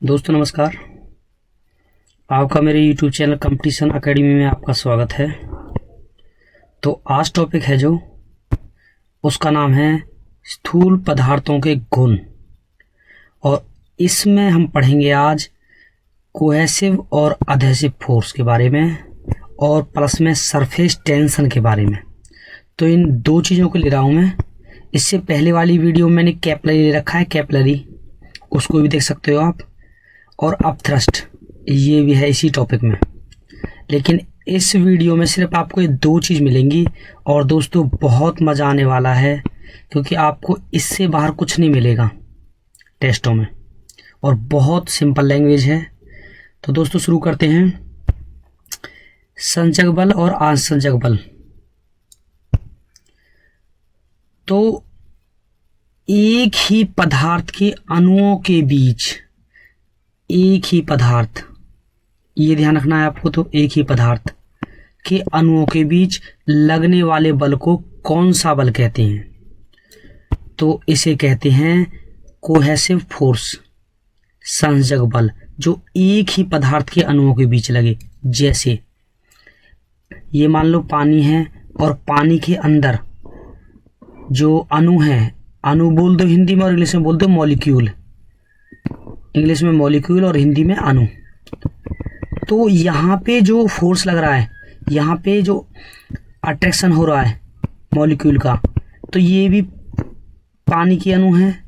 दोस्तों नमस्कार। आपका मेरे YouTube चैनल कंपटीशन एकेडमी में आपका स्वागत है। तो आज टॉपिक है जो उसका नाम है स्थूल पदार्थों के गुण, और इसमें हम पढ़ेंगे आज कोहेसिव और अधेसिव फोर्स के बारे में और प्लस में सरफेस टेंशन के बारे में। तो इन दो चीज़ों को ले रहा हूँ मैं। इससे पहले वाली वीडियो में मैंने कैपिलरी ले रखा है, कैपिलरी उसको भी देख सकते हो आप, और अब थ्रस्ट ये भी है इसी टॉपिक में। लेकिन इस वीडियो में सिर्फ आपको ये दो चीज़ मिलेंगी और दोस्तों बहुत मज़ा आने वाला है, क्योंकि आपको इससे बाहर कुछ नहीं मिलेगा टेस्टों में, और बहुत सिंपल लैंग्वेज है। तो दोस्तों शुरू करते हैं। संचयक बल और आसंजक बल। तो एक ही पदार्थ के अणुओं के बीच, एक ही पदार्थ, ये ध्यान रखना है आपको, तो एक ही पदार्थ के अणुओं के बीच लगने वाले बल को कौन सा बल कहते हैं? तो इसे कहते हैं कोहेसिव फोर्स, संसर्जक बल, जो एक ही पदार्थ के अणुओं के बीच लगे। जैसे ये मान लो पानी है और पानी के अंदर जो अणु है, अणु बोल दो हिंदी में और इंग्लिश में बोल दो मॉलिक्यूल, इंग्लिश में मॉलिक्यूल और हिंदी में अणु। तो यहाँ पे जो फोर्स लग रहा है, यहाँ पे जो अट्रैक्शन हो रहा है मॉलिक्यूल का, तो ये भी पानी के अणु हैं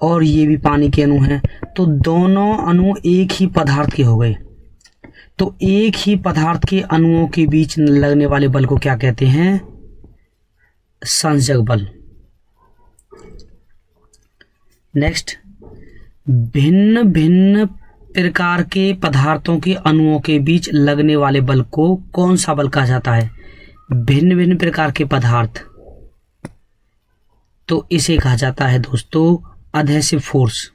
और ये भी पानी के अणु हैं। तो दोनों अणु एक ही पदार्थ के हो गए। तो एक ही पदार्थ के अणुओं के बीच लगने वाले बल को क्या कहते हैं? संसर्जक बल। नेक्स्ट, भिन्न भिन्न प्रकार के पदार्थों के अणुओं के बीच लगने वाले बल को कौन सा बल कहा जाता है? भिन्न भिन्न प्रकार के पदार्थ, तो इसे कहा जाता है दोस्तों अधेसिव फोर्स।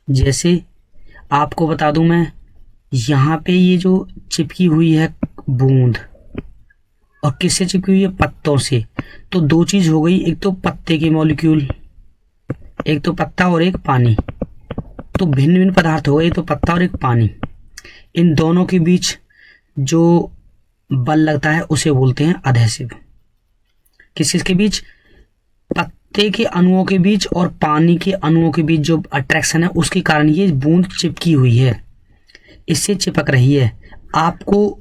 जैसे आपको बता दूं मैं, यहाँ पे ये जो चिपकी हुई है बूंद, और किससे चिपकी हुई है? पत्तों से। तो दो चीज हो गई, एक तो पत्ते के मॉलिक्यूल, एक तो पत्ता और एक पानी। तो भिन्न भिन्न पदार्थ हो गए, तो पत्ता और एक पानी। इन दोनों के बीच जो बल लगता है उसे बोलते हैं अधेसिव। किस के बीच? पत्ते के अणुओं के बीच और पानी के अणुओं के बीच जो अट्रैक्शन है उसके कारण ये बूंद चिपकी हुई है, इससे चिपक रही है। आपको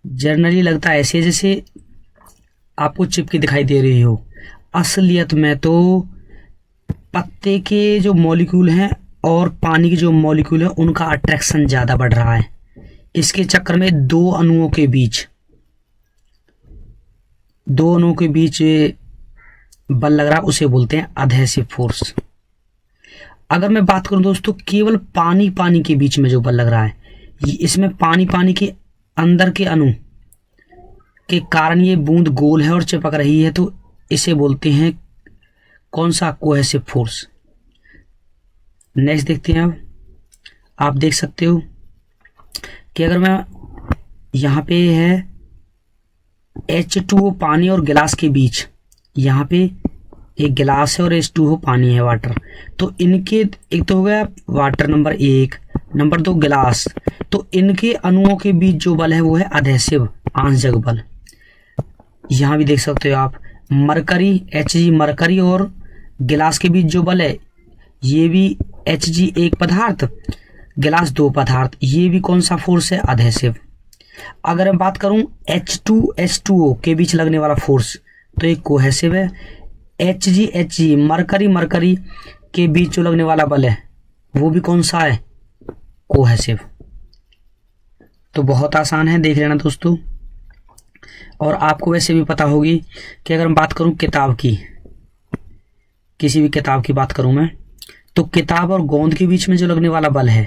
जनरली लगता है ऐसे जैसे आपको चिपकी दिखाई दे रही हो, असलियत में तो पत्ते के जो मॉलिक्यूल हैं और पानी के जो मॉलिक्यूल है उनका अट्रैक्शन ज़्यादा बढ़ रहा है। इसके चक्कर में दो अणुओं के बीच बल लग रहा है, उसे बोलते हैं अधेसिव फोर्स। अगर मैं बात करूं दोस्तों केवल पानी पानी के बीच में जो बल लग रहा है, इसमें पानी पानी के अंदर के अणु के कारण ये बूंद गोल है और चिपक रही है, तो इसे बोलते हैं कौन सा? Cohesive force. नेक्स्ट देखते हैं। अब आप देख सकते हो कि अगर मैं यहाँ पे है H2O पानी और गिलास के बीच, यहाँ पे एक गिलास है और H2O पानी है, वाटर। तो इनके एक तो हो गया वाटर नंबर 1, नंबर 2 गिलास। तो इनके अणुओं के बीच जो बल है वो है अधेसिव, आंसजक बल। यहाँ भी देख सकते हो आप मरकरी, Hg मरकरी और गिलास के बीच जो बल है, ये भी Hg एक पदार्थ, गिलास दो पदार्थ, ये भी कौन सा फोर्स है? अधेसिव। अगर मैं बात करूं H2H2O के बीच लगने वाला फोर्स, तो एक कोहेसिव है। Hg मरकरी के बीच जो लगने वाला बल है वो भी कौन सा है? कोहेसिव। तो बहुत आसान है, देख लेना दोस्तों। और आपको वैसे भी पता होगी कि अगर मैं बात करूं किताब की, किसी भी किताब की बात करूं मैं, तो किताब और गोंद के बीच में जो लगने वाला बल है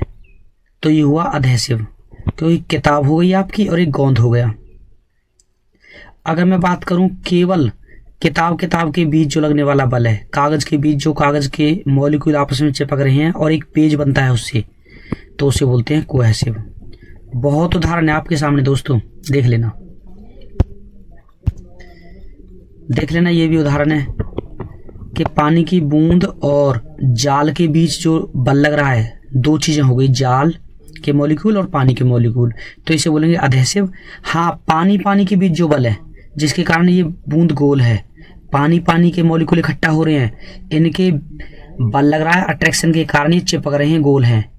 तो ये हुआ अधेसिव, क्योंकि किताब हो गई आपकी और एक गोंद हो गया। अगर मैं बात करूं केवल किताब के बीच जो लगने वाला बल है, कागज के बीच जो कागज के मॉलिक्यूल आपस में चिपक रहे हैं और एक पेज बनता है उससे, तो उसे बोलते हैं कोहेसिव। बहुत उदाहरण है आपके सामने दोस्तों, देख लेना ये भी उदाहरण है कि पानी की बूंद और जाल के बीच जो बल लग रहा है, दो चीज़ें हो गई, जाल के मॉलिक्यूल और पानी के मॉलिक्यूल, तो इसे बोलेंगे अधेसिव। हाँ, पानी पानी के बीच जो बल है जिसके कारण ये बूंद गोल है, पानी पानी के मॉलिक्यूल इकट्ठा हो रहे हैं, इनके बल लग रहा है, अट्रैक्शन के कारण ये चिपक रहे हैं, गोल हैं,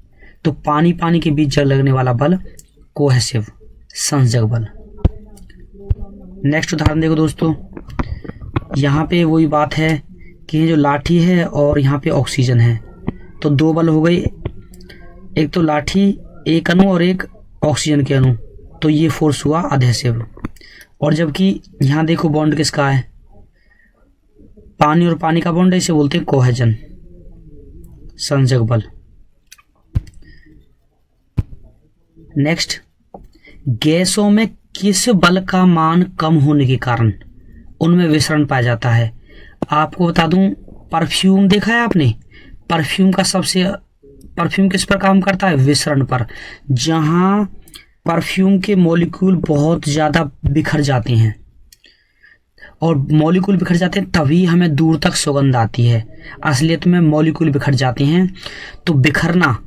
तो पानी पानी के बीच लगने वाला बल कोहेसिव, संसर्जक बल। नेक्स्ट उदाहरण देखो दोस्तों, यहाँ पे वही बात है कि ये जो लाठी है और यहाँ पे ऑक्सीजन है, तो दो बल हो गए, एक तो लाठी एक अणु और एक ऑक्सीजन के अणु, तो ये फोर्स हुआ अधेसिव। और जबकि यहाँ देखो बॉन्ड किसका है, पानी और पानी का बॉन्ड है, इसे बोलते हैं कोहेजन, संसर्जक बल। नेक्स्ट, गैसों में किस बल का मान कम होने के कारण उनमें विसरण पाया जाता है। आपको बता दूं, परफ्यूम देखा है आपने, परफ्यूम किस पर काम करता है, विसरण पर। जहां परफ्यूम के मॉलिक्यूल बहुत ज़्यादा बिखर जाते हैं, और मॉलिक्यूल बिखर जाते हैं तभी हमें दूर तक सुगंध आती है, असलियत में मॉलिक्यूल बिखर जाते हैं। तो बिखरना,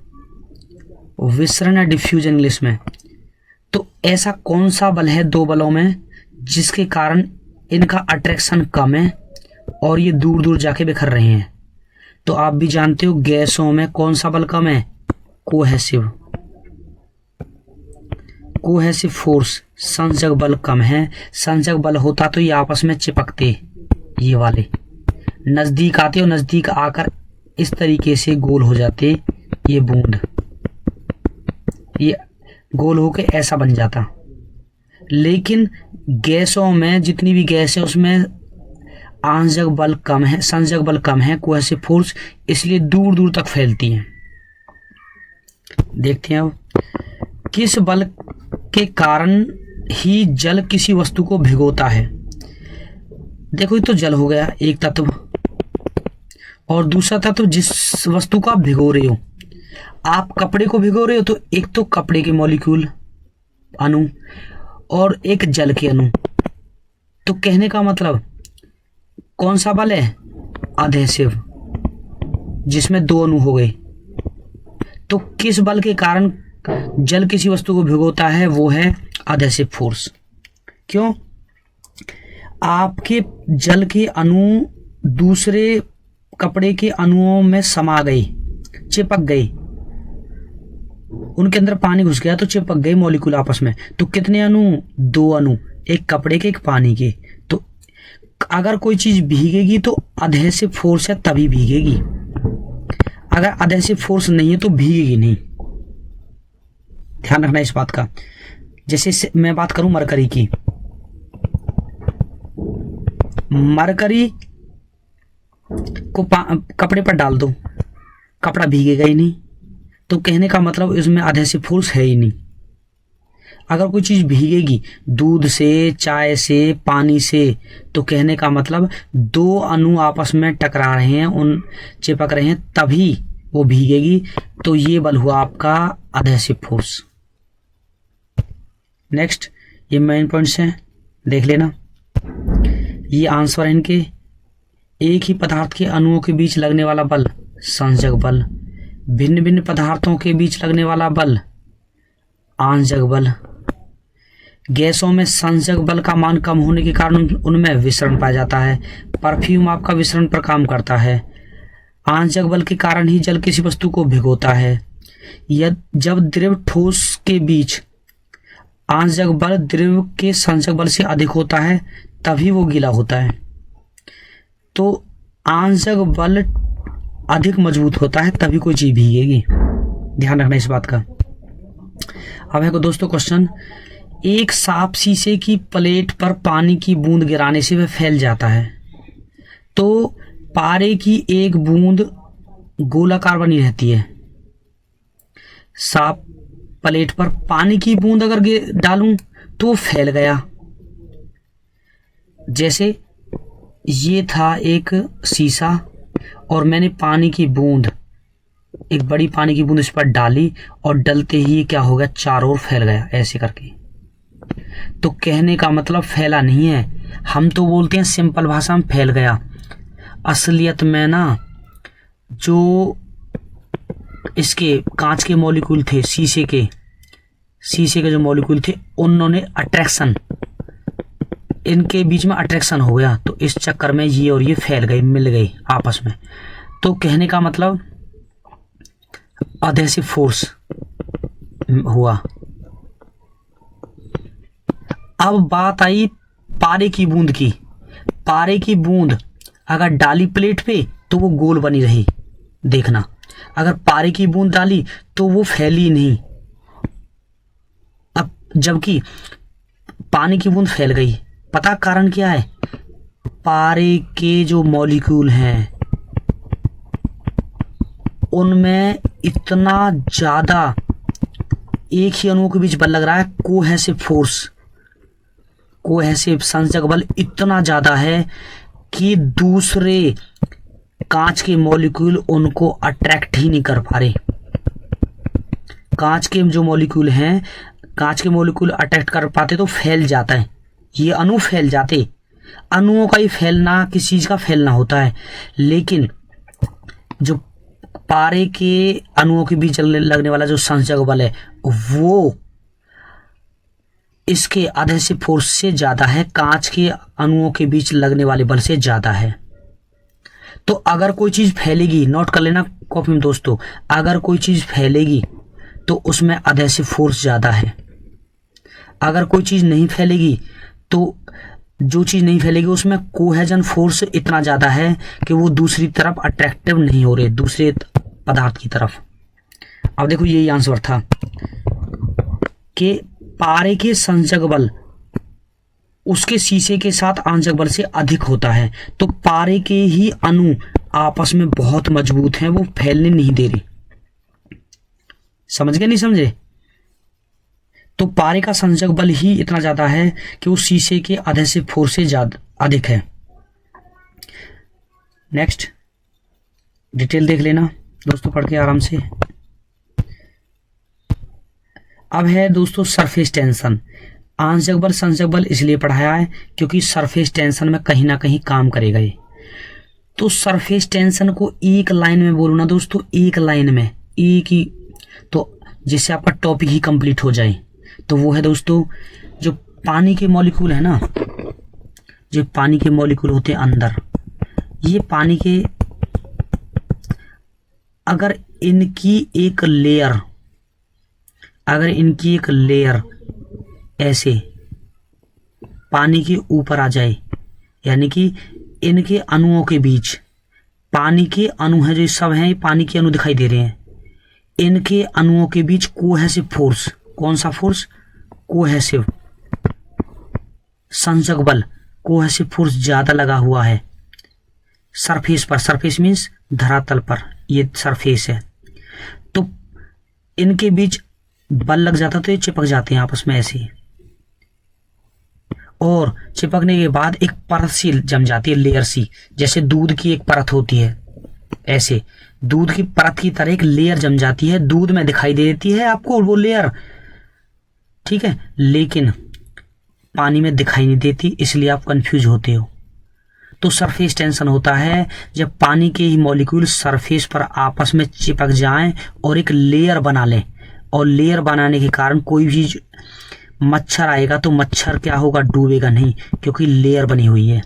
विसरण या डिफ्यूजन इंग्लिश में। तो ऐसा कौन सा बल है दो बलों में जिसके कारण इनका अट्रैक्शन कम है और ये दूर दूर जाके बिखर रहे हैं। तो आप भी जानते हो गैसों में कौन सा बल कम है, कोहेसिव फोर्स, संसर्जक बल कम है। संसर्जक बल होता तो ये आपस में चिपकते, ये वाले नजदीक आते और नजदीक आकर इस तरीके से गोल हो जाते, ये बूंद ये गोल होके ऐसा बन जाता। लेकिन गैसों में जितनी भी गैस है उसमें आंसर्जक बल कम है, संसर्जक बल कम है, कोहेसिव फोर्स, इसलिए दूर दूर तक फैलती हैं। देखते हैं अब, किस बल के कारण ही जल किसी वस्तु को भिगोता है। देखो ये तो जल हो गया एक तत्व, और दूसरा तत्व जिस वस्तु को आप भिगो रहे हो, आप कपड़े को भिगो रहे हो तो एक तो कपड़े के मॉलिक्यूल अणु और एक जल के अणु। तो कहने का मतलब कौन सा बल है, अधेसिव, जिसमें दो अणु हो गए। तो किस बल के कारण जल किसी वस्तु को भिगोता है, वो है अधेसिव फोर्स। क्यों, आपके जल के अणु दूसरे कपड़े के अणुओं में समा गए, चिपक गए, उनके अंदर पानी घुस गया तो चिपक गए मॉलिक्यूल आपस में। तो कितने अणु, दो अणु, एक कपड़े के एक पानी के। तो अगर कोई चीज भीगेगी तो अधेसिव फोर्स है तभी भीगेगी, अगर अधेसिव फोर्स नहीं है तो भीगेगी नहीं। ध्यान रखना इस बात का। जैसे मैं बात करूं मरकरी की, मरकरी को कपड़े पर डाल दो, कपड़ा भीगेगा ही नहीं, तो कहने का मतलब इसमें अधेसिव फोर्स है ही नहीं। अगर कोई चीज भीगेगी दूध से, चाय से, पानी से, तो कहने का मतलब दो अणु आपस में टकरा रहे हैं, उन चिपक रहे हैं, तभी वो भीगेगी। तो ये बल हुआ आपका अधेसिव फोर्स। नेक्स्ट, ये मेन पॉइंट्स हैं, देख लेना। ये आंसर है इनके। एक ही पदार्थ के अणुओं के बीच लगने वाला बल संसर्जक बल, भिन्न भिन्न पदार्थों के बीच लगने वाला बल आंसर्जक बल। गैसों में संसर्जक बल का मान कम होने के कारण उनमें विसरण पाया जाता है। परफ्यूम आपका विसरण पर काम करता है। आंसर्जक बल के कारण ही जल किसी वस्तु को भिगोता है। जब द्रव ठोस के बीच आंसर्जक बल द्रव के संसर्जक बल से अधिक होता है तभी वो गीला होता है। तो आंसर्जक बल अधिक मजबूत होता है तभी कोई चीज भीगेगी। ध्यान रखना इस बात का। अब है को दोस्तों क्वेश्चन, एक साफ शीशे की प्लेट पर पानी की बूंद गिराने से वह फैल जाता है, तो पारे की एक बूंद गोलाकार बनी रहती है। साफ प्लेट पर पानी की बूंद अगर डालूं तो फैल गया। जैसे ये था एक शीशा और मैंने पानी की बूंद, एक बड़ी पानी की बूंद इस पर डाली और डलते ही क्या हो गया, चारों ओर फैल गया ऐसे करके। तो कहने का मतलब फैला नहीं है, हम तो बोलते हैं सिंपल भाषा में फैल गया। असलियत में ना जो इसके कांच के मॉलिक्यूल थे, शीशे के जो मॉलिक्यूल थे, उन्होंने अट्रैक्शन, इनके बीच में अट्रैक्शन हो गया, तो इस चक्कर में ये और ये फैल गए, मिल गए आपस में। तो कहने का मतलब अधेसिव फोर्स हुआ। अब बात आई पारे की बूंद की। पारे की बूंद अगर डाली प्लेट पे तो वो गोल बनी रही, देखना। अगर पारे की बूंद डाली तो वो फैली नहीं। अब जबकि पानी की बूंद फैल गई, पता कारण क्या है? पारे के जो मॉलिक्यूल हैं उनमें इतना ज्यादा एक ही अणुओं के बीच बल लग रहा है, कोहेसिव फोर्स, कोहेसिव संसर्ग बल इतना ज्यादा है कि दूसरे कांच के मॉलिक्यूल उनको अट्रैक्ट ही नहीं कर पा रहे। कांच के जो मॉलिक्यूल हैं, कांच के मॉलिक्यूल अट्रैक्ट कर पाते तो फैल जाता है, ये अणु फैल जाते। अणुओं का ही फैलना किसी चीज का फैलना होता है, लेकिन जो पारे के अणुओं के बीच लगने वाला जो संसर्ग बल है वो इसके एडहेसिव फोर्स से ज्यादा है, कांच के अणुओं के बीच लगने वाले बल से ज्यादा है। तो अगर कोई चीज फैलेगी, नोट कर लेना कॉपी में दोस्तों, अगर कोई चीज फैलेगी तो उसमें एडहेसिव फोर्स ज्यादा है। अगर कोई चीज नहीं फैलेगी तो जो चीज नहीं फैलेगी उसमें कोहेजन फोर्स इतना ज्यादा है कि वो दूसरी तरफ अट्रैक्टिव नहीं हो रहे, दूसरे पदार्थ की तरफ। अब देखो यही आंसर था कि पारे के संसर्ग बल उसके शीशे के साथ आंसर्ग बल से अधिक होता है, तो पारे के ही अणु आपस में बहुत मजबूत हैं, वो फैलने नहीं दे रहे। समझ गए नहीं समझे? तो पारे का संसर्ग बल ही इतना ज्यादा है कि वो शीशे के एडहेसिव फोर्स से ज्यादा अधिक है। नेक्स्ट डिटेल देख लेना दोस्तों पढ़ के आराम से। अब है दोस्तों सरफेस टेंशन। आंसर्ग बल संसर्ग बल इसलिए पढ़ाया है क्योंकि सरफेस टेंशन में कहीं ना कहीं काम करेगा ये। तो सरफेस टेंशन को एक लाइन में बोलो ना दोस्तों, एक लाइन में, एक ही, तो जिससे आपका टॉपिक ही कंप्लीट हो जाए। तो वो है दोस्तों जो पानी के मॉलिक्यूल है ना, जो पानी के मॉलिक्यूल होते हैं अंदर, ये पानी के, अगर इनकी एक लेयर, अगर इनकी एक लेयर ऐसे पानी के ऊपर आ जाए, यानी कि इनके अणुओं के बीच, पानी के अणु हैं जो सब हैं, पानी के अणु दिखाई दे रहे हैं, इनके अणुओं के बीच कोहेसिव फोर्स, कौन सा फोर्स? कोहेसिव संसर्ग बल, कोहेसिव फोर्स ज्यादा लगा हुआ है सरफेस पर। सरफेस मीन्स धरातल पर, ये सरफेस है। तो इनके बीच बल लग जाता तो ये चिपक जाते हैं आपस में ऐसे ही, और चिपकने के बाद एक परत सी जम जाती है, लेयर सी, जैसे दूध की एक परत होती है, ऐसे दूध की परत की तरह एक लेयर जम जाती है, दूध में दिखाई दे देती है आपको वो लेयर, ठीक है, लेकिन पानी में दिखाई नहीं देती, इसलिए आप कंफ्यूज होते हो। तो सरफेस टेंशन होता है जब पानी के ही मॉलिक्यूल सरफेस पर आपस में चिपक जाएं और एक लेयर बना लें, और लेयर बनाने के कारण कोई भी मच्छर आएगा तो मच्छर क्या होगा? डूबेगा नहीं, क्योंकि लेयर बनी हुई है।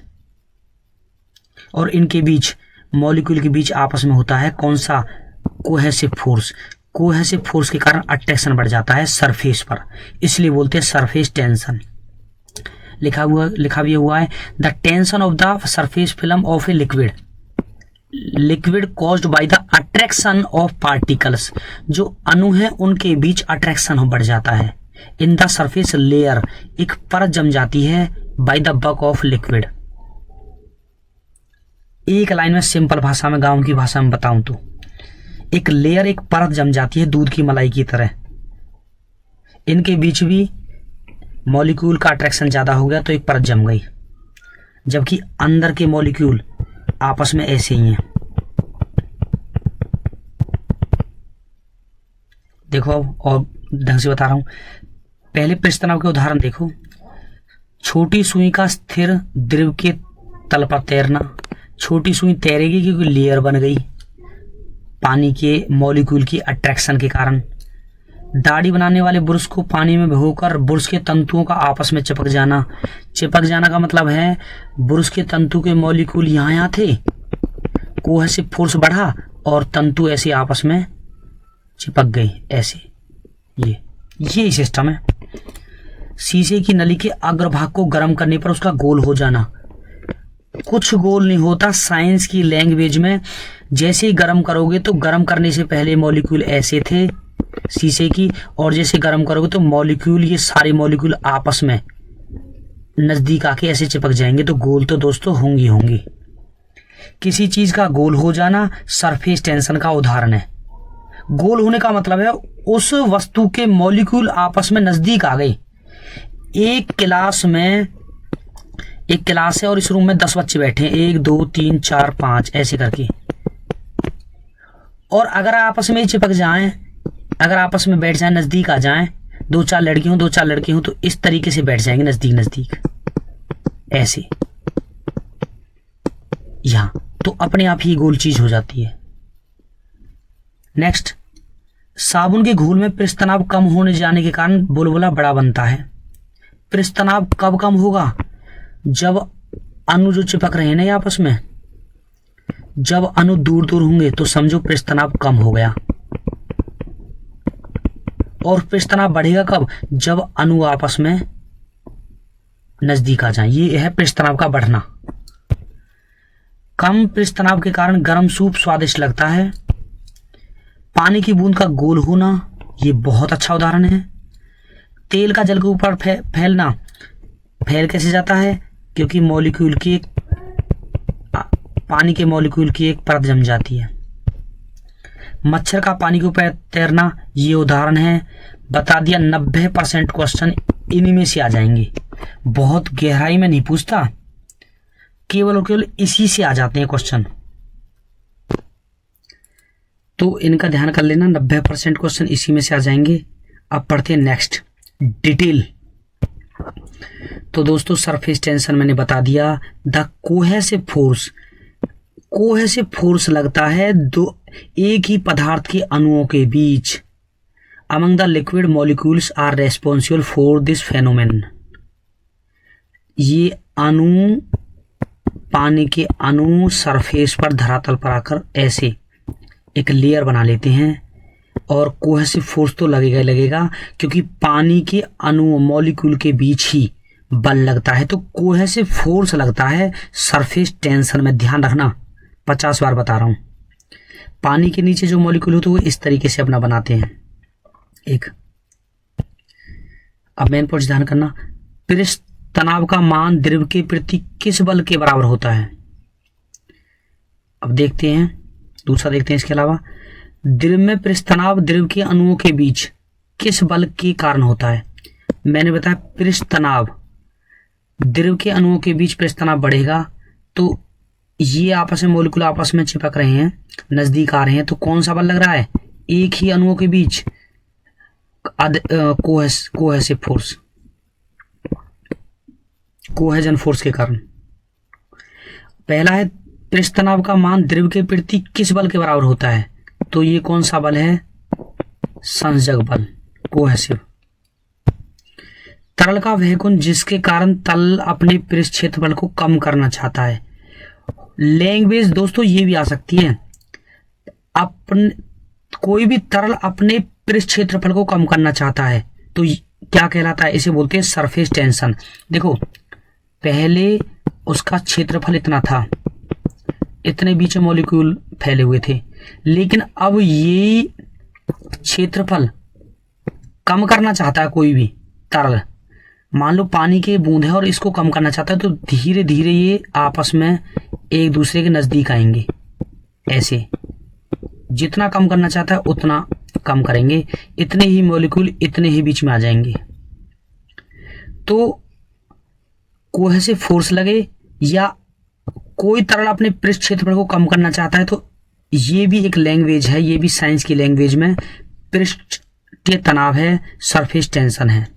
और इनके बीच, मॉलिक्यूल के बीच आपस में होता है कौन सा? Cohesive force. कोहेसिव फोर्स के कारण अट्रैक्शन बढ़ जाता है सरफेस पर, इसलिए बोलते हैं सरफेस टेंशन। लिखा भी हुआ है the tension of the surface film of a liquid caused by the attraction of particles. जो अणु है उनके बीच अट्रैक्शन बढ़ जाता है इन द सरफेस लेयर, एक परत जम जाती है by the bulk of liquid. एक लाइन में सिंपल भाषा में, गांव की भाषा में बताऊं तो, एक लेयर, एक परत जम जाती है दूध की मलाई की तरह। इनके बीच भी मॉलिक्यूल का अट्रैक्शन ज्यादा हो गया तो एक परत जम गई, जबकि अंदर के मॉलिक्यूल आपस में ऐसे ही हैं। देखो अब और ढंग से बता रहा हूं। पहले पृष्ठ तनाव के उदाहरण देखो। छोटी सुई का स्थिर द्रव के तल पर तैरना। छोटी सुई तैरेगी क्योंकि लेयर बन गई, पानी के मॉलिक्यूल की अट्रैक्शन के कारण। दाढ़ी बनाने वाले ब्रश को पानी में भिगोकर ब्रश के तंतुओं का आपस में चिपक जाना। चिपक जाना का मतलब है ब्रश के तंतु के मॉलिक्यूल यहाँ थे, कोहेसिव फोर्स बढ़ा और तंतु ऐसे आपस में चिपक गई ऐसे। ये सिस्टम है। शीशे की नली के अग्रभाग को गर्म करने पर उसका गोल हो जाना। कुछ गोल नहीं होता साइंस की लैंग्वेज में। जैसे ही गर्म करोगे तो गर्म करने से पहले मॉलिक्यूल ऐसे थे शीशे की, और जैसे गर्म करोगे तो मॉलिक्यूल, ये सारे मॉलिक्यूल आपस में नजदीक आके ऐसे चिपक जाएंगे। तो गोल तो दोस्तों होंगी। किसी चीज का गोल हो जाना सरफेस टेंशन का उदाहरण है। गोल होने का मतलब है उस वस्तु के मॉलिक्यूल आपस में नजदीक आ गए। एक क्लास है और इस रूम में 10 बच्चे बैठे हैं, 1 2 3 4 5 ऐसे करके, और अगर आपस में चिपक जाएं, अगर आपस में बैठ जाएं, नजदीक आ जाएं, 2-4 लड़की हो 2-4 लड़के हो, तो इस तरीके से बैठ जाएंगे नजदीक ऐसे यहां, तो अपने आप ही गोल चीज हो जाती है। नेक्स्ट, साबुन के घोल में पृष्ठ तनाव कम होने जाने के कारण बुलबुला बड़ा बनता है। पृष्ठ तनाव कब कम होगा? जब अणु जो चिपक रहे हैं ना आपस में, जब अणु दूर दूर होंगे तो समझो पृष्ठ तनाव कम हो गया। और पृष्ठ तनाव बढ़ेगा कब? जब अणु आपस में नजदीक आ जाए। ये है पृष्ठ तनाव का बढ़ना। कम पृष्ठ तनाव के कारण गर्म सूप स्वादिष्ट लगता है। पानी की बूंद का गोल होना, ये बहुत अच्छा उदाहरण है। तेल का जल के ऊपर फैलना, फैल कैसे जाता है? क्योंकि मॉलिक्यूल की पानी के मॉलिक्यूल की एक परत जम जाती है। मच्छर का पानी के ऊपर तैरना, ये उदाहरण है। बता दिया 90% क्वेश्चन इन्हीं में से आ जाएंगे। बहुत गहराई में नहीं पूछता, केवल और केवल इसी से आ जाते हैं क्वेश्चन, तो इनका ध्यान कर लेना। 90% क्वेश्चन इसी में से आ जाएंगे। अब पढ़ते हैं नेक्स्ट, डिटेल। तो दोस्तों सरफेस टेंशन मैंने बता दिया। द कोहेसिव फोर्स लगता है एक ही पदार्थ के अणुओं के बीच। Among the liquid molecules are responsible for this phenomenon. ये अणु, पानी के अणु सरफेस पर, धरातल पर आकर ऐसे एक लेयर बना लेते हैं, और कोहेसिव फोर्स तो लगेगा क्योंकि पानी के अणु मॉलिक्यूल के बीच ही बल लगता है। तो कोहेसिव फोर्स लगता है सरफेस टेंशन में। ध्यान रखना, 50 बार बता रहा हूं। पानी के नीचे जो मॉलिक्यूल होते हैं वो इस तरीके से अपना बनाते हैं एक। अब मेन पॉइंट ध्यान करना, पृष्ठ तनाव का मान द्रव के प्रति किस बल के बराबर होता है? अब देखते हैं, दूसरा देखते हैं। इसके अलावा द्रव में पृष्ठ तनाव द्रव के अणुओं के बीच किस बल के कारण होता है? मैंने बताया पृष्ठ तनाव, द्रव के अणुओं के बीच पृष्ठ तनाव बढ़ेगा तो ये आपस में मॉलिक्यूल आपस में चिपक रहे हैं, नजदीक आ रहे हैं, तो कौन सा बल लग रहा है? एक ही अणुओं के बीच कोहेसिव फोर्स, कोहेजन फोर्स के कारण। पहला है पृष्ठ तनाव का मान द्रव के प्रति किस बल के बराबर होता है, तो ये कौन सा बल है? संसर्ग बल, कोहेसिव। तरल का वह गुण जिसके कारण तल अपने पृष्ठ क्षेत्रफल को कम करना चाहता है। लैंग्वेज दोस्तों ये भी आ सकती है, कोई भी तरल अपने पृष्ठ क्षेत्रफल को कम करना चाहता है तो क्या कहलाता है? इसे बोलते हैं सरफेस टेंशन। देखो पहले उसका क्षेत्रफल इतना था, इतने बीच में मॉलिक्यूल फैले हुए थे, लेकिन अब ये क्षेत्रफल कम करना चाहता है। कोई भी तरल, मान लो पानी की बूंद है और इसको कम करना चाहता है, तो धीरे धीरे ये आपस में एक दूसरे के नजदीक आएंगे ऐसे। जितना कम करना चाहता है उतना कम करेंगे, इतने ही मॉलिक्यूल इतने ही बीच में आ जाएंगे। तो कोहेसिव फोर्स लगे या कोई तरल अपने पृष्ठ क्षेत्रफल को कम करना चाहता है, तो ये भी एक लैंग्वेज है, ये भी साइंस की लैंग्वेज में पृष्ठीय तनाव है, सरफेस टेंशन है।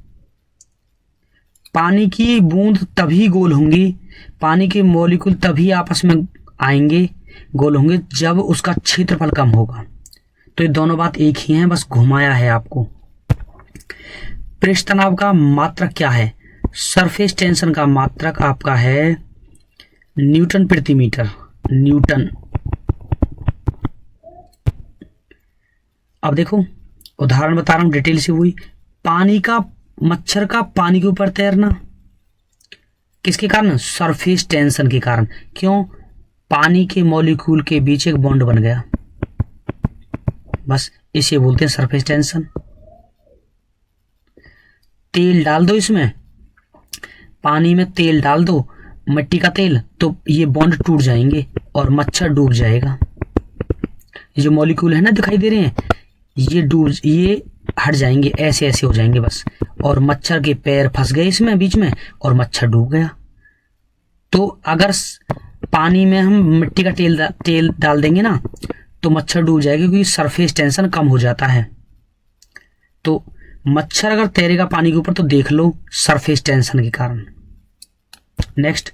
पानी की बूंद तभी गोल होंगी, पानी के मॉलिक्यूल तभी आपस में आएंगे, गोल होंगे जब उसका क्षेत्रफल कम होगा। तो ये दोनों बात एक ही हैं, बस घुमाया है आपको। पृष्ठ तनाव का मात्रक क्या है? सरफेस टेंशन का मात्रक आपका है न्यूटन प्रति मीटर, न्यूटन। अब देखो उदाहरण बता रहा हूं डिटेल से। हुई पानी का, मच्छर का पानी के ऊपर तैरना किसके कारण? सरफेस टेंशन के कारण। क्यों? पानी के मॉलिक्यूल के बीच एक बॉन्ड बन गया, बस इसे बोलते हैं सरफेस टेंशन। तेल डाल दो इसमें, पानी में तेल डाल दो, मिट्टी का तेल, तो ये बॉन्ड टूट जाएंगे और मच्छर डूब जाएगा। ये जो मॉलिक्यूल है ना दिखाई दे रहे हैं, ये हट जाएंगे, ऐसे ऐसे हो जाएंगे बस, और मच्छर के पैर फंस गए इसमें बीच में और मच्छर डूब गया। तो अगर पानी में हम मिट्टी का तेल डाल देंगे ना तो मच्छर डूब जाएगा, क्योंकि सरफेस टेंशन कम हो जाता है। तो मच्छर अगर तैरेगा पानी के ऊपर तो देख लो सरफेस टेंशन के कारण। नेक्स्ट,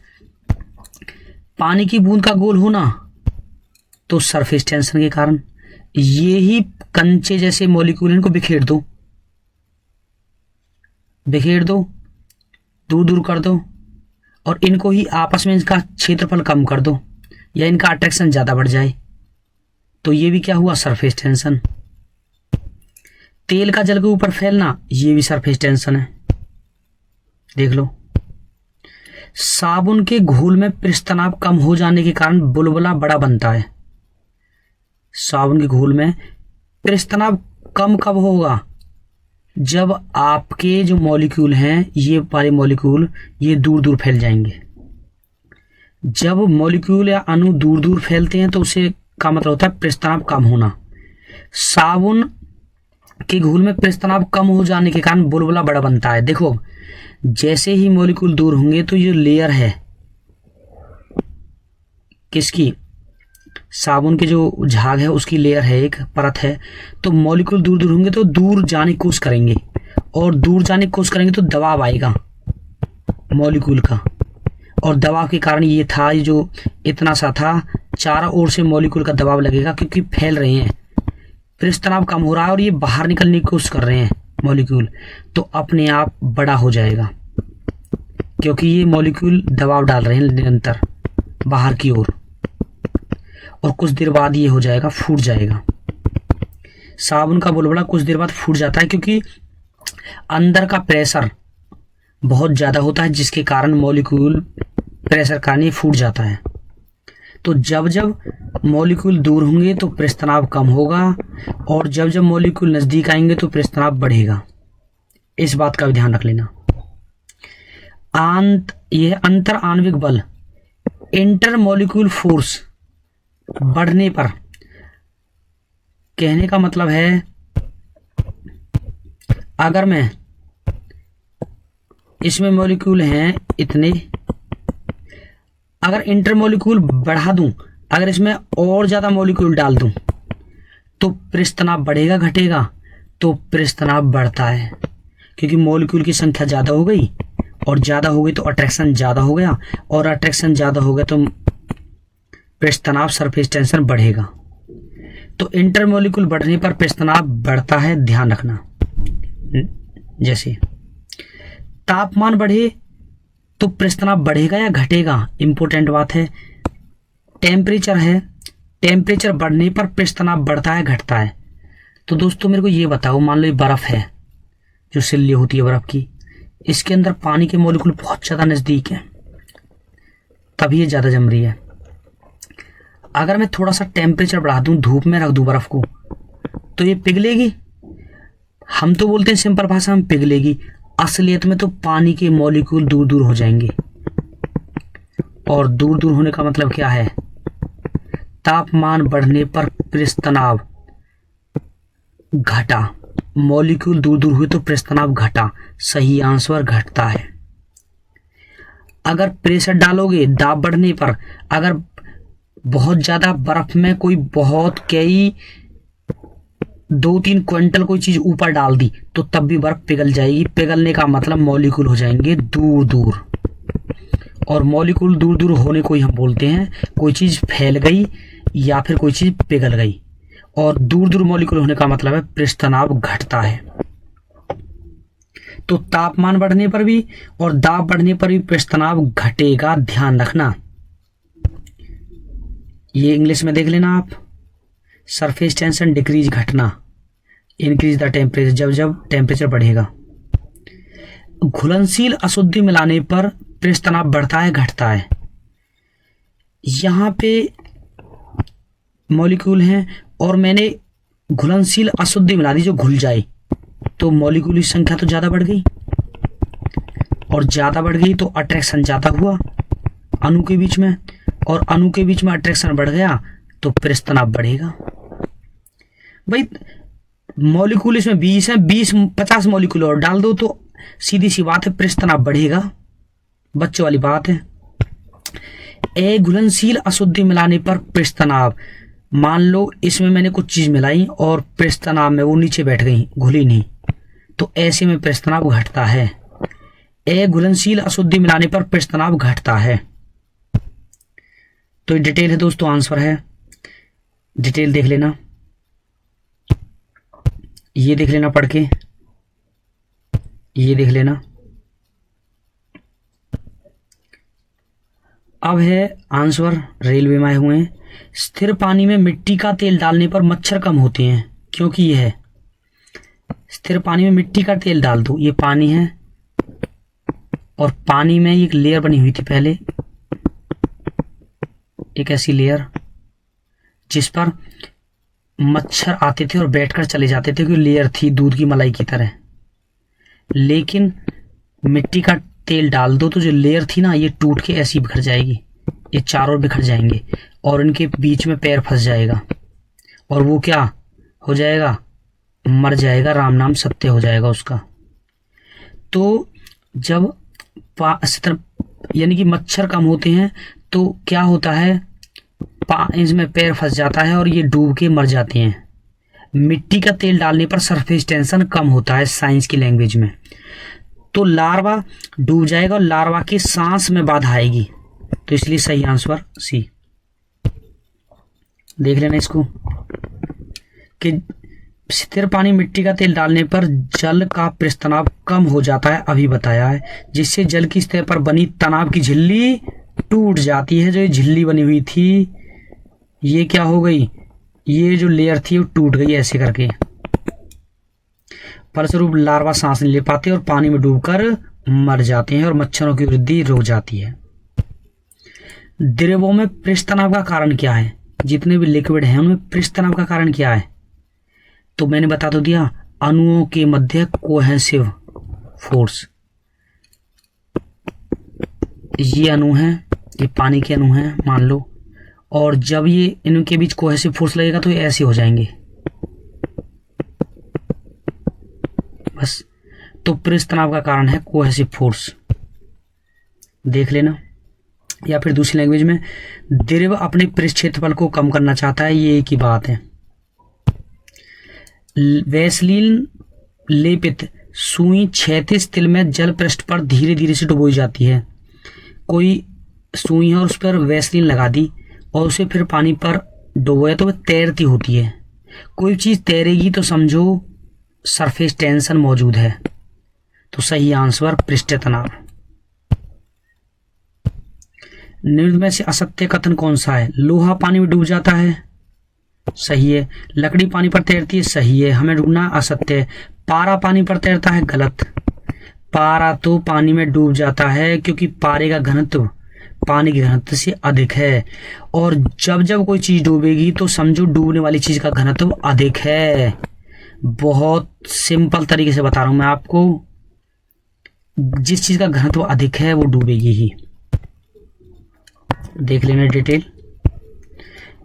पानी की बूंद का गोल होना तो सरफेस टेंशन के कारण। ये ही कंचे जैसे मॉलिक्यूल, इनको बिखेर दो, दूर दूर कर दो, और इनको ही आपस में इनका क्षेत्रफल कम कर दो या इनका अट्रैक्शन ज्यादा बढ़ जाए, तो ये भी क्या हुआ? Surface tension. तेल का जल के ऊपर फैलना, ये भी सरफेस टेंशन है, देख लो। साबुन के घोल में पृष्ठ तनाव कम हो जाने के कारण बुलबुला बड़ा बनता है। साबुन के घोल में पृष्ठ तनाव कम कब होगा? जब आपके जो मॉलिक्यूल हैं, ये वाले मॉलिक्यूल, ये दूर दूर फैल जाएंगे। जब मॉलिक्यूल या अणु दूर दूर फैलते हैं तो उसे का मतलब होता है पृष्ठ तनाव कम होना। साबुन के घोल में पृष्ठ तनाव कम हो जाने के कारण बुलबुला बड़ा बनता है। देखो जैसे ही मॉलिक्यूल दूर होंगे तो ये लेयर है किसकी? साबुन के जो झाग है उसकी लेयर है, एक परत है। तो मॉलिक्यूल दूर दूर होंगे तो दूर जाने की कोशिश करेंगे, और दूर जाने की कोशिश करेंगे तो दबाव आएगा मॉलिक्यूल का, और दबाव के कारण ये था, ये जो इतना सा था, चारों ओर से मॉलिक्यूल का दबाव लगेगा क्योंकि फैल रहे हैं, पृष्ठ तनाव कम हो रहा है और ये बाहर निकलने की कोशिश कर रहे हैं मॉलिक्यूल, तो अपने आप बड़ा हो जाएगा क्योंकि ये मॉलिक्यूल दबाव डाल रहे हैं निरंतर बाहर की ओर, और कुछ देर बाद ये हो जाएगा, फूट जाएगा। साबुन का बुलबुला कुछ देर बाद फूट जाता है क्योंकि अंदर का प्रेशर बहुत ज्यादा होता है, जिसके कारण मॉलिक्यूल प्रेशर कारण फूट जाता है। तो जब जब मॉलिक्यूल दूर होंगे तो पृष्ठ तनाव कम होगा, और जब जब मॉलिक्यूल नजदीक आएंगे तो पृष्ठ तनाव बढ़ेगा। इस बात का भी ध्यान रख लेना। यह अंतर आणविक बल, इंटर मॉलिक्यूल फोर्स बढ़ने पर, कहने का मतलब है अगर मैं इसमें मॉलिक्यूल हैं इतने, अगर इंटर मॉलिक्यूल बढ़ा दूं, अगर इसमें और ज्यादा मॉलिक्यूल डाल दूं तो पृष्ठ तनाव बढ़ेगा घटेगा? तो पृष्ठ तनाव बढ़ता है, क्योंकि मॉलिक्यूल की संख्या ज्यादा हो गई, और ज्यादा हो गई तो अट्रैक्शन ज्यादा हो गया, और अट्रैक्शन ज्यादा हो गया तो पृष्ठ तनाव, सरफेस टेंशन बढ़ेगा। तो इंटर मॉलिक्यूल बढ़ने पर पृष्ठ तनाव बढ़ता है, ध्यान रखना। जैसे तापमान बढ़े तो पृष्ठ तनाव बढ़ेगा या घटेगा? इंपॉर्टेंट बात है। टेम्परेचर है, टेम्परेचर बढ़ने पर पृष्ठ तनाव बढ़ता है घटता है? तो दोस्तों मेरे को ये बताओ, मान लो ये बर्फ है, जो सिल्ली होती है बर्फ की, इसके अंदर पानी के मॉलिक्यूल बहुत ज्यादा नजदीक है, तभी ये ज्यादा जम रही है। अगर मैं थोड़ा सा टेम्परेचर बढ़ा दूं, धूप में रख दूं बर्फ को, तो ये पिघलेगी। हम तो बोलते हैं सिंपल भाषा में पिघलेगी, असलियत में तो पानी के मॉलिक्यूल दूर दूर हो जाएंगे। और दूर दूर होने का मतलब क्या है? तापमान बढ़ने पर पृष्ठ तनाव घटा, मॉलिक्यूल दूर दूर हुए तो पृष्ठ तनाव घटा, सही आंसर घटता है। अगर प्रेशर डालोगे दाब बढ़ने पर, अगर बहुत ज्यादा बर्फ में कोई कई 2-3 क्विंटल कोई चीज ऊपर डाल दी तो तब भी बर्फ पिघल जाएगी। पिघलने का मतलब मॉलिक्यूल हो जाएंगे दूर दूर, और मॉलिक्यूल दूर दूर होने को ही हम बोलते हैं, कोई चीज़ फैल गई या फिर कोई चीज़ पिघल गई। और दूर दूर मॉलिक्यूल होने का मतलब है पृष्ठ तनाव घटता है। तो तापमान बढ़ने पर भी और दाब बढ़ने पर भी पृष्ठ तनाव घटेगा, ध्यान रखना। ये इंग्लिश में देख लेना आप, सरफेस टेंशन डिक्रीज घटना, इंक्रीज द टेम्परेचर, जब जब टेम्परेचर बढ़ेगा। घुलनशील अशुद्धि मिलाने पर पृष्ठ तनाव बढ़ता है घटता है। यहां पे मॉलिक्यूल हैं और मैंने घुलनशील अशुद्धि मिला दी जो घुल जाए, तो मॉलिक्यूल की संख्या तो ज़्यादा बढ़ गई, और ज़्यादा बढ़ गई तो अट्रैक्शन ज़्यादा हुआ अणु के बीच में, और अणु के बीच में अट्रैक्शन बढ़ गया तो पृष्ठ तनाव बढ़ेगा। भाई मॉलिक्यूल इसमें 20 है, 50 मॉलिक्यूल और डाल दो तो सीधी सी बात है पृष्ठ तनाव बढ़ेगा, बच्चों वाली बात है। अघुलनशील अशुद्धि मिलाने पर पृष्ठ तनाव, मान लो इसमें मैंने कुछ चीज मिलाई और पृष्ठ तनाव में वो नीचे बैठ गई, घुली नहीं, तो ऐसे में पृष्ठ तनाव घटता है। अघुलनशील अशुद्धि मिलाने पर पृष्ठ तनाव घटता है। तो ये डिटेल है दोस्तों, आंसर है, डिटेल देख लेना, ये देख लेना पढ़ के, ये देख लेना। अब है आंसर, रेलवे में आए हुए हैं। स्थिर पानी में मिट्टी का तेल डालने पर मच्छर कम होते हैं, क्योंकि यह है स्थिर पानी में मिट्टी का तेल डाल दो, ये पानी है और पानी में एक लेयर बनी हुई थी पहले, एक ऐसी लेयर जिस पर मच्छर आते थे और बैठकर चले जाते थे, क्योंकि लेयर थी दूध की मलाई की तरह। लेकिन मिट्टी का तेल डाल दो तो जो लेयर थी ना, ये टूट के ऐसी बिखर जाएगी, ये चारों बिखर जाएंगे और इनके बीच में पैर फंस जाएगा और वो क्या हो जाएगा, मर जाएगा, राम नाम सत्य हो जाएगा उसका। तो जब यानी कि मच्छर कम होते हैं तो क्या होता है, इसमें पैर फंस जाता है और ये डूब के मर जाते हैं। मिट्टी का तेल डालने पर सरफेस टेंशन कम होता है साइंस की लैंग्वेज में। तो लार्वा डूब जाएगा और लार्वा की सांस में बाधा आएगी, तो इसलिए सही आंसर सी। देख लेना इसको कि स्थिर पानी मिट्टी का तेल डालने पर जल का पृष्ठ तनाव कम हो जाता है, अभी बताया है, जिससे जल की सतह पर बनी तनाव की झिल्ली टूट जाती है। जो ये झिल्ली बनी हुई थी ये क्या हो गई, ये जो लेयर थी वो टूट गई ऐसे करके, फलस्वरूप लार्वा सांस नहीं ले पाते और पानी में डूबकर मर जाते हैं और मच्छरों की वृद्धि रुक जाती है। द्रवों में पृष्ठ तनाव का कारण क्या है, जितने भी लिक्विड हैं उनमें पृष्ठ तनाव का कारण क्या है, तो मैंने बता तो दिया, अणुओं के मध्य कोहेसिव फोर्स। ये अणु है, ये पानी के अणु हैं मान लो, और जब ये इनके बीच कोहेसिव फोर्स लगेगा तो ये ऐसे हो जाएंगे बस। तो पृष्ठ तनाव का कारण है कोहेसिव फोर्स, देख लेना। या फिर दूसरी लैंग्वेज में, द्रव अपने पृष्ठ क्षेत्रफल को कम करना चाहता है, ये एक ही बात है। वैसलीन लेपित सुई क्षैतिज तिल में जल पृष्ठ पर धीरे धीरे से डुबोई जाती है। कोई सुई है और उस पर वैसलीन लगा दी और उसे फिर पानी पर डुबोया तो वह तैरती होती है। कोई चीज तैरेगी तो समझो सरफेस टेंशन मौजूद है, तो सही आंसर पृष्ठ तनाव। निम्न में से असत्य कथन कौन सा है, लोहा पानी में डूब जाता है, सही है। लकड़ी पानी पर तैरती है, सही है, हमें ढूंढना असत्य है। पारा पानी पर तैरता है, गलत। पारा तो पानी में डूब जाता है क्योंकि पारे का घनत्व पानी के घनत्व से अधिक है, और जब जब कोई चीज डूबेगी तो समझो डूबने वाली चीज का घनत्व अधिक है। बहुत सिंपल तरीके से बता रहा हूं मैं आपको, जिस चीज का घनत्व अधिक है वो डूबेगी ही। देख लेना डिटेल।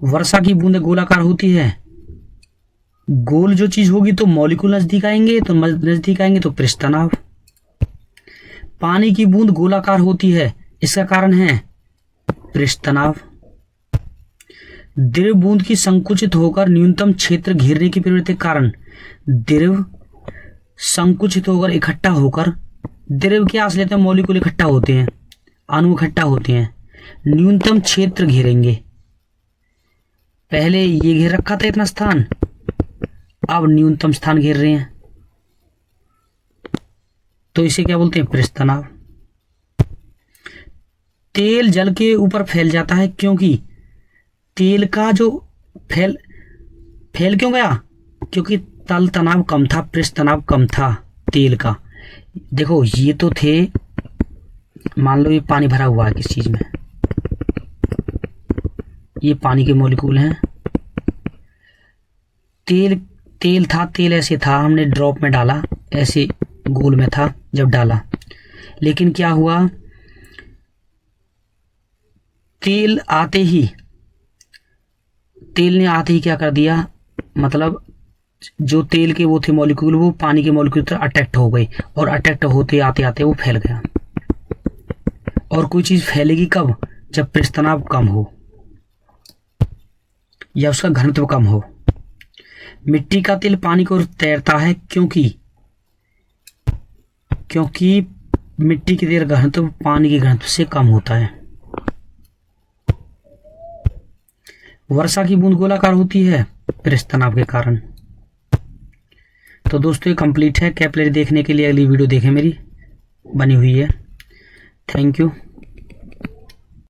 वर्षा की बूंदें गोलाकार होती है, गोल जो चीज होगी तो मॉलिक्यूल नजदीक आएंगे, तो नजदीक आएंगे तो पृष्ठ तनाव। पानी की बूंद गोलाकार होती है, इसका कारण है पृष्ठ तनाव। द्रव बूंद की संकुचित होकर न्यूनतम क्षेत्र घेरने की प्रवृत्ति के कारण, द्रव संकुचित होकर इकट्ठा होकर, द्रव क्या लेते हैं, मॉलिक्यूल इकट्ठा होते हैं, अणु इकट्ठा होते हैं, न्यूनतम क्षेत्र घेरेंगे। पहले ये घेर रखा था इतना स्थान, अब न्यूनतम स्थान घेर रहे हैं, तो इसे क्या बोलते हैं? पृष्ठ तनाव। तेल जल के ऊपर फैल जाता है क्योंकि तेल का जो फैल क्यों गया? क्योंकि तल तनाव कम था, पृष्ठ तनाव कम था तेल का। देखो ये तो थे, मान लो ये पानी भरा हुआ है किस चीज में, ये पानी के मॉलिक्यूल हैं, तेल था, तेल ऐसे था, हमने ड्रॉप में डाला, ऐसे गोल में था जब डाला, लेकिन क्या हुआ? तेल ने आते ही क्या कर दिया? मतलब जो तेल के वो थे मॉलिक्यूल, वो पानी के मॉलिक्यूल पर अटैक्ट हो गए, और अटैक्ट होते आते आते वो फैल गया। और कोई चीज फैलेगी कब? जब पृष्ठ तनाव कम हो या उसका घनत्व कम हो। मिट्टी का तेल पानी को तैरता है क्योंकि मिट्टी की तेल घनत्व पानी के घनत्व से कम होता है। वर्षा की बूंद गोलाकार होती है पृष्ठ तनाव के कारण। तो दोस्तों ये कंप्लीट है। कैपिलरी देखने के लिए अगली वीडियो देखें, मेरी बनी हुई है। Thank you.